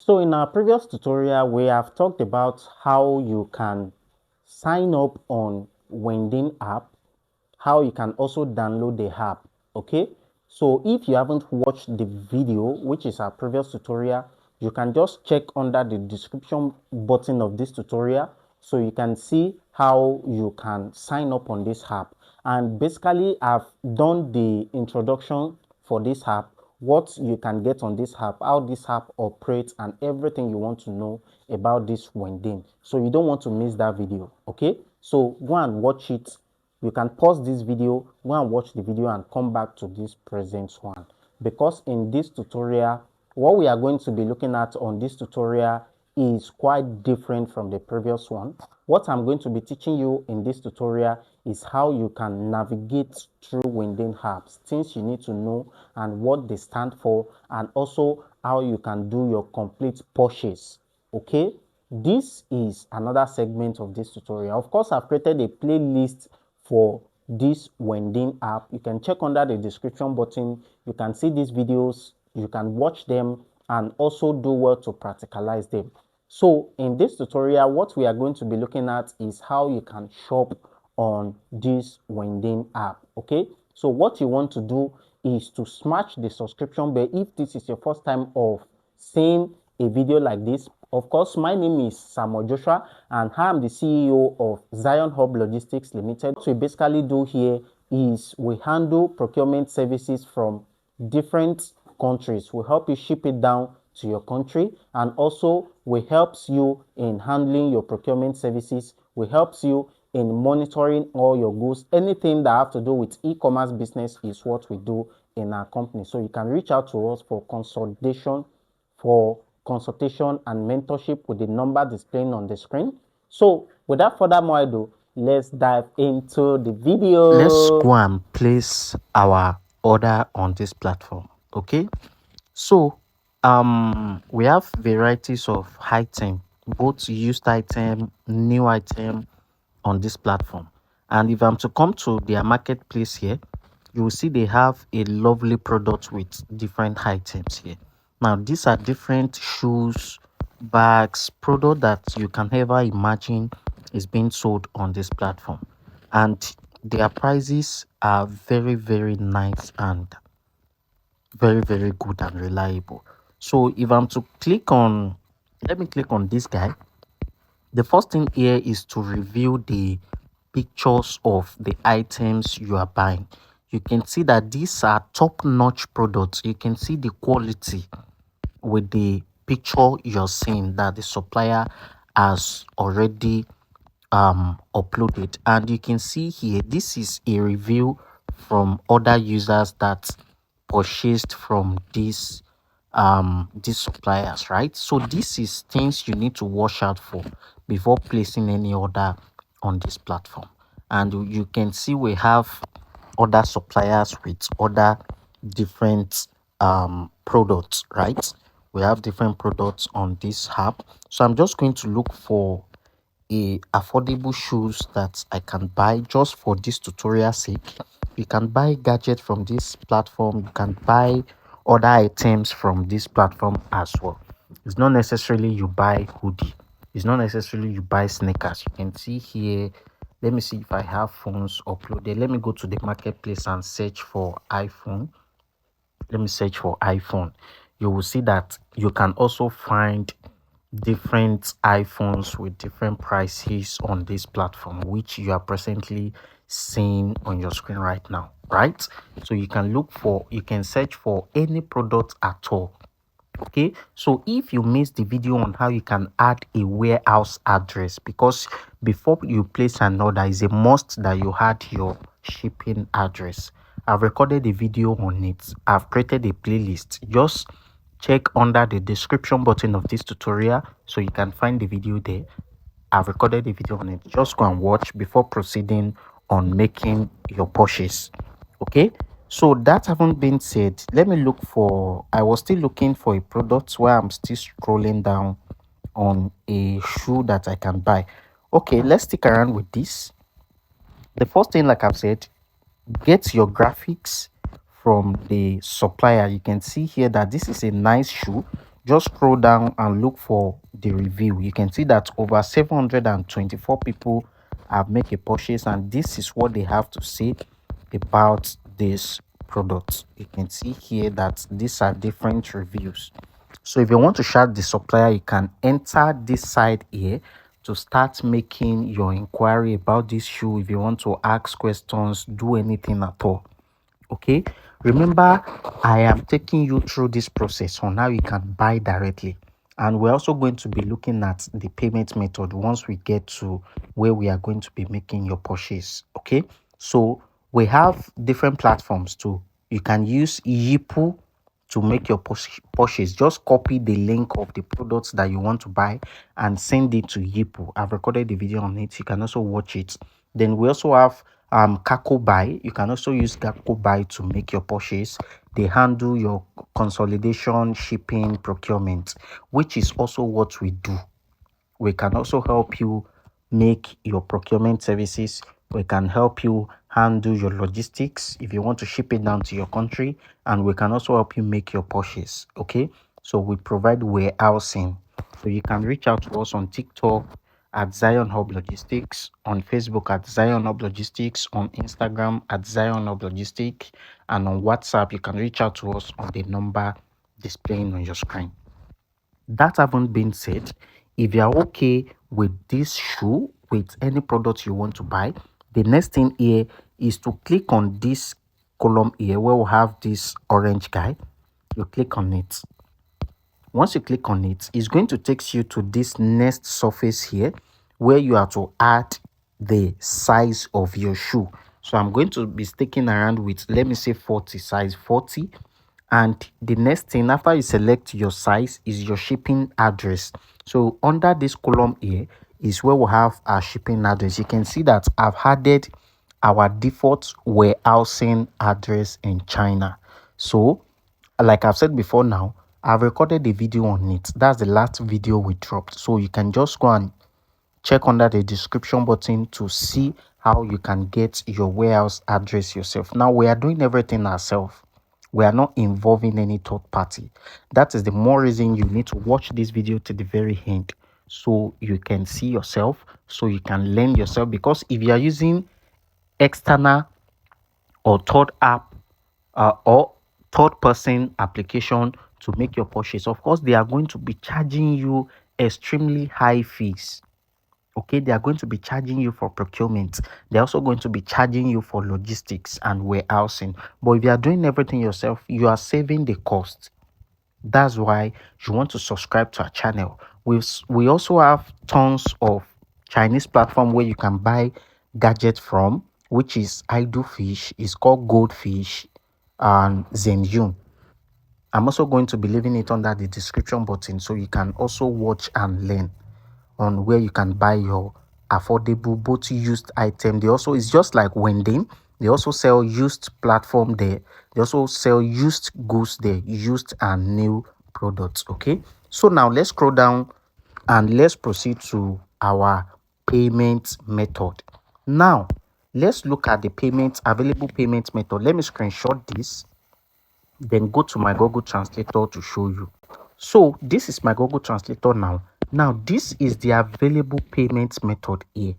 So in our previous tutorial, we have talked about how you can sign up on Weidian app, how you can also download the app. Okay, so if you haven't watched the video, which is our previous tutorial, you can just check under the description button of this tutorial so you can see how you can sign up on this app. And basically I've done the introduction for this app, what you can get on this app, how this app operates, and everything you want to know about this Weidian. So you don't want to miss that video. Okay, so go and watch it. You can pause this video, go and watch the video, and come back to this present one, because in this tutorial, what we are going to be looking at on this tutorial is quite different from the previous one. What I'm going to be teaching you in this tutorial is how you can navigate through Weidian apps, things you need to know and what they stand for, and also how you can do your complete purchase. Okay, this is another segment of this tutorial. Of course, I've created a playlist for this Weidian app. You can check under the description button. You can see these videos, you can watch them, and also do well to practicalize them. So in this tutorial, what we are going to be looking at is how you can shop on this Weidian app. Okay, so what you want to do is to smash the subscription bell if this is your first time of seeing a video like this. Of course, my name is Samuel Joshua and I am the CEO of Zionhublogistics Limited. What we basically do here is we handle procurement services from different countries. We help you ship it down to your country, and also we helps you in handling your procurement services. We helps you in monitoring all your goods. Anything that have to do with e-commerce business is what we do in our company. So you can reach out to us for consultation and mentorship with the number displaying on the screen. So without further ado, let's dive into the video. Let's go and place our order on this platform. Okay, so we have varieties of item, both used item, new item on this platform. And if I'm to come to their marketplace here, you will see they have a lovely product with different items here. Now these are different shoes, bags, product that you can ever imagine is being sold on this platform, and their prices are very, very nice and very, very good and reliable. So if I'm to click on, let me click on this guy. The first thing here is to review the pictures of the items you are buying. You can see that these are top-notch products. You can see the quality with the picture you're seeing that the supplier has already uploaded. And you can see here, this is a review from other users that purchased from these suppliers, right? So this is things you need to watch out for before placing any order on this platform. And you can see we have other suppliers with other different products, right? We have different products on this app. So I'm just going to look for a affordable shoes that I can buy just for this tutorial sake. You can buy gadgets from this platform, you can buy other items from this platform as well. It's not necessarily you buy hoodie, it's not necessarily you buy sneakers. You can see here, let me see if I have phones uploaded. Let me go to the marketplace and search for iPhone. Let me search for iPhone. You will see that you can also find different iPhones with different prices on this platform, which you are presently seeing on your screen right now, right? So you can search for any product at all. Okay, so if you missed the video on how you can add a warehouse address, because before you place an order, it's a must that you add your shipping address. I've recorded a video on it. I've created a playlist. Just check under the description button of this tutorial so you can find the video there. I've recorded a video on it. Just go and watch before proceeding on making your purchase. Okay, so that having been said, let me look for, I was still looking for a product where I'm still scrolling down on a shoe that I can buy. Okay, let's stick around with this. The first thing, like I've said, get your graphics from the supplier. You can see here that this is a nice shoe. just scroll down and look for the review. You can see that over 724 people have made a purchase, and this is what they have to say about this product. You can see here that these are different reviews. So if you want to shout the supplier, you can enter this side here to start making your inquiry about this shoe. If you want to ask questions, do anything at all. Okay, remember, I am taking you through this process on how you can buy directly, and we're also going to be looking at the payment method once we get to where we are going to be making your purchase. Okay, so we have different platforms too. You can use Yipu to make your purchase. Just copy the link of the products that you want to buy and send it to Yipu. I've recorded the video on it. You can also watch it. Then we also have 𝐶𝐸𝐵. You can also use 𝐶𝐸𝐵 to make your purchase. They handle your consolidation, shipping, procurement, which is also what we do. We can also help you make your procurement services. We can help you handle your logistics if you want to ship it down to your country, and we can also help you make your purchase. Okay, so we provide warehousing. So you can reach out to us on TikTok at Zionhublogistics, on Facebook at Zionhublogistics, on Instagram at Zionhublogistics, and on WhatsApp you can reach out to us on the number displaying on your screen. That having been said, if you are okay with this shoe, with any product you want to buy, the next thing here is to click on this column here where we have this orange guy. You click on it. Once you click on it, it's going to take you to this next surface here where you have to add the size of your shoe. So I'm going to be sticking around with, let me say 40, size 40. And the next thing after you select your size is your shipping address. So under this column here is where we have our shipping address. You can see that I've added our default warehousing address in China. So like I've said before, now I've recorded a video on it. That's the last video we dropped. So you can just go and check under the description button to see how you can get your warehouse address yourself. Now we are doing everything ourselves. We are not involving any third party. That is the more reason you need to watch this video to the very end, so you can see yourself, so you can learn yourself. Because if you are using external or third person application to make your purchase, of course they are going to be charging you extremely high fees. Okay, they are going to be charging you for procurement. They're also going to be charging you for logistics and warehousing. But if you are doing everything yourself, you are saving the cost. That's why you want to subscribe to our channel. We also have tons of Chinese platform where you can buy gadgets from, which is 𝐼DoFish, it's called Goldfish and Zhengyun. I'm also going to be leaving it under the description button so you can also watch and learn on where you can buy your affordable both used item. They also, it's just like Weidian, they also sell used platform there. They also sell used goods there, used and new products. Okay, so now let's scroll down and let's proceed to our payment method. Now let's look at the available payment method. Let me screenshot this, then go to my Google Translator to show you. So this is my Google Translator now. Now this is the available payment method here.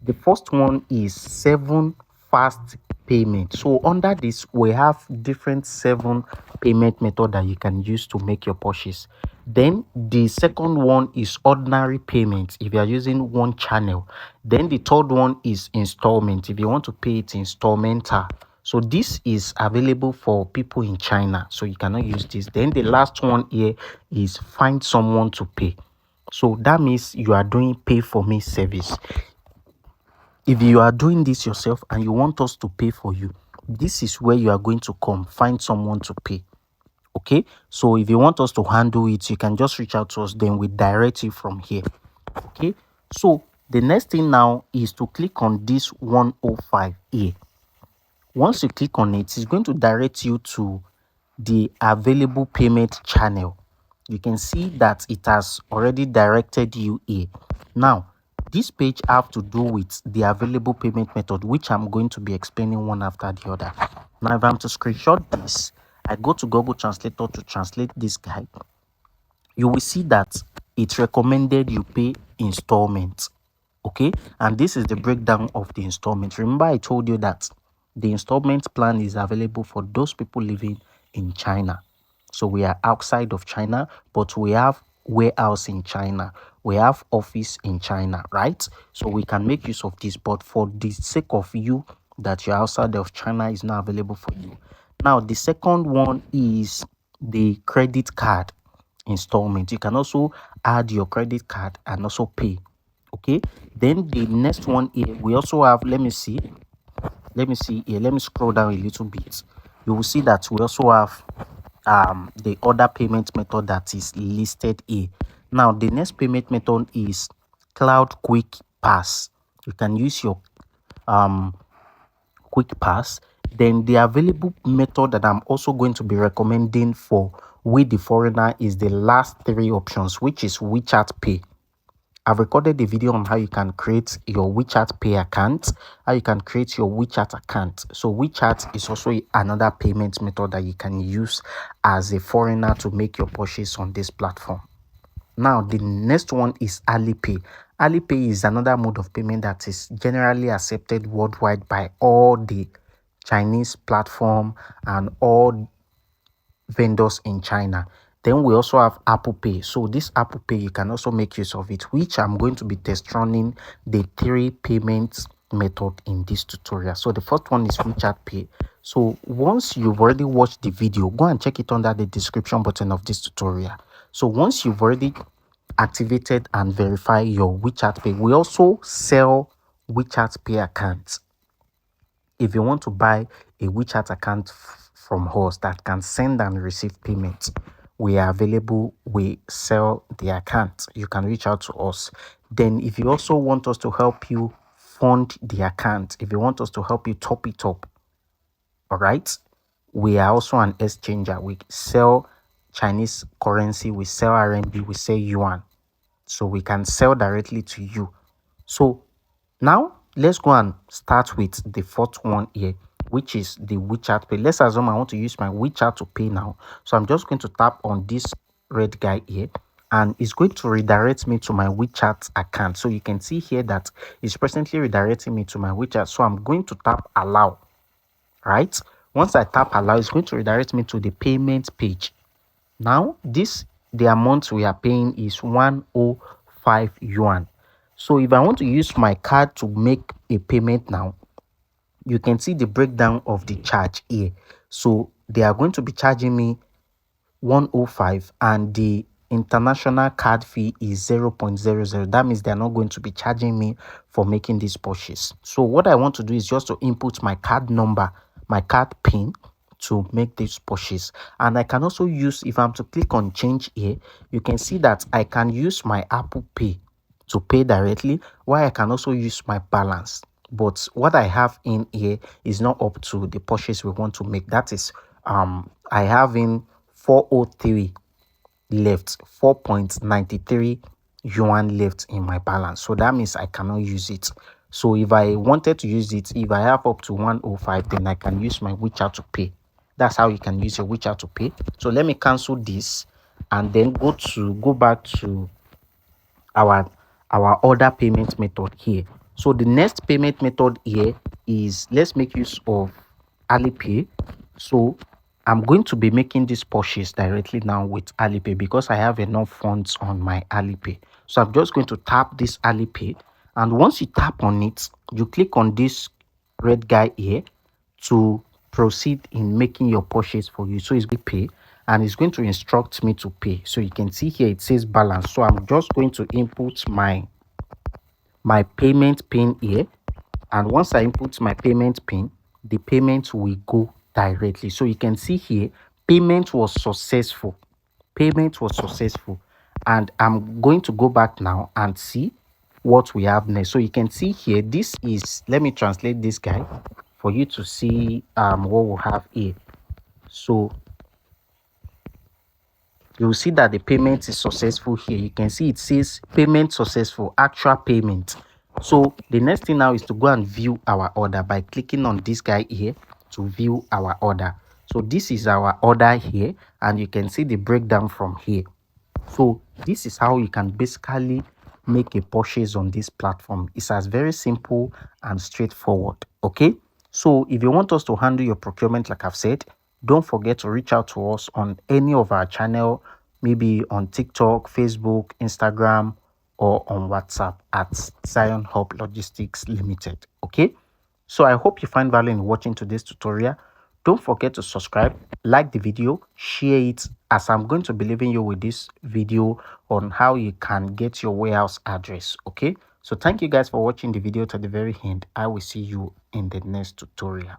The first one is 7 fast payment. So under this we have different 7 payment method that you can use to make your purchase. Then the second one is ordinary payment if you are using one channel. Then the third one is installment if you want to pay it installmental. So this is available for people in China, so you cannot use this. Then the last one here is find someone to pay. So that means you are doing pay for me service. If you are doing this yourself and you want us to pay for you, this is where you are going to come, find someone to pay. Okay, so if you want us to handle it, you can just reach out to us, then we direct you from here. Okay, so the next thing now is to click on this 105 here. Once you click on it, it's going to direct you to the available payment channel. You can see that it has already directed you here. Now this page have to do with the available payment method, which I'm going to be explaining one after the other. Now if I'm to screenshot this, I go to Google Translator to translate this guide. you will see that it's recommended you pay installments. Okay, and this is the breakdown of the installment. Remember, I told you that the installment plan is available for those people living in China. So we are outside of China, but we have warehouse in China, we have office in China, right? So we can make use of this, but for the sake of you that you're outside of China, is not available for you. Now the second one is the credit card installment. You can also add your credit card and also pay. Okay, then the next one here, we also have, let me see here, let me scroll down a little bit. You will see that we also have the other payment method that is listed here. Now the next payment method is cloud quick pass. You can use your quick pass. Then the available method that I'm also going to be recommending for We the Foreigner is the last three options, which is WeChat Pay. I've recorded a video on how you can create your WeChat Pay account, how you can create your WeChat account. So WeChat is also another payment method that you can use as a foreigner to make your purchase on this platform. Now, the next one is Alipay. Alipay is another mode of payment that is generally accepted worldwide by all the Chinese platform and all vendors in China. Then we also have Apple Pay. So this Apple Pay, you can also make use of it, which I'm going to be test running the three payments method in this tutorial. So the first one is WeChat Pay. So once you've already watched the video, go and check it under the description button of this tutorial. So once you've already activated and verify your WeChat Pay, we also sell WeChat Pay accounts. If you want to buy a WeChat account from us that can send and receive payments, we are available. We sell the account. You can reach out to us. Then if you also want us to help you fund the account, if you want us to help you top it up, all right, we are also an exchanger. We sell Chinese currency, we sell RMB, we sell yuan, so we can sell directly to you. So now let's go and start with the fourth one here, which is the WeChat Pay. Let's assume I want to use my WeChat to pay now. So I'm just going to tap on this red guy here, and it's going to redirect me to my WeChat account. So you can see here that it's presently redirecting me to my WeChat. So I'm going to tap allow, right? Once I tap allow, it's going to redirect me to the payment page. Now the amount we are paying is 105 yuan. So if I want to use my card to make a payment now, you can see the breakdown of the charge here. So they are going to be charging me 105, and the international card fee is 0.00. That means they're not going to be charging me for making this purchase. So what I want to do is just to input my card number, my card pin, to make this purchase. And I can also use, if I'm to click on change here, you can see that I can use my Apple Pay to pay directly, while I can also use my balance. But what I have in here is not up to the purchase we want to make. That is, I have in 403 left, 4.93 yuan left in my balance. So that means I cannot use it. So if I wanted to use it, if I have up to 105, then I can use my WeChat to pay. That's how you can use your WeChat to pay. So let me cancel this and then go back to our other payment method here. So the next payment method here is, let's make use of Alipay. So I'm going to be making this purchase directly now with Alipay because I have enough funds on my Alipay. So I'm just going to tap this Alipay, and once you tap on it, you click on this red guy here to proceed in making your purchase for you. So it's going to pay, and it's going to instruct me to pay. So you can see here it says balance. So I'm just going to input my payment pin here, and once I input my payment pin, the payment will go directly. So you can see here payment was successful. And I'm going to go back now and see what we have next. So you can see here, this is, let me translate this guy for you to see what we have here. So you'll see that the payment is successful here. You can see it says payment successful, actual payment. So the next thing now is to go and view our order by clicking on this guy here to view our order. So this is our order here, and you can see the breakdown from here. So this is how you can basically make a purchase on this platform. It's as very simple and straightforward. Okay, so if you want us to handle your procurement, like I've said, don't forget to reach out to us on any of our channel, maybe on TikTok, Facebook, Instagram, or on WhatsApp at Zion Hub Logistics Limited. Okay, so I hope you find value in watching today's tutorial. Don't forget to subscribe, like the video, share it, as I'm going to be leaving you with this video on how you can get your warehouse address. Okay, so thank you guys for watching the video to the very end. I will see you in the next tutorial.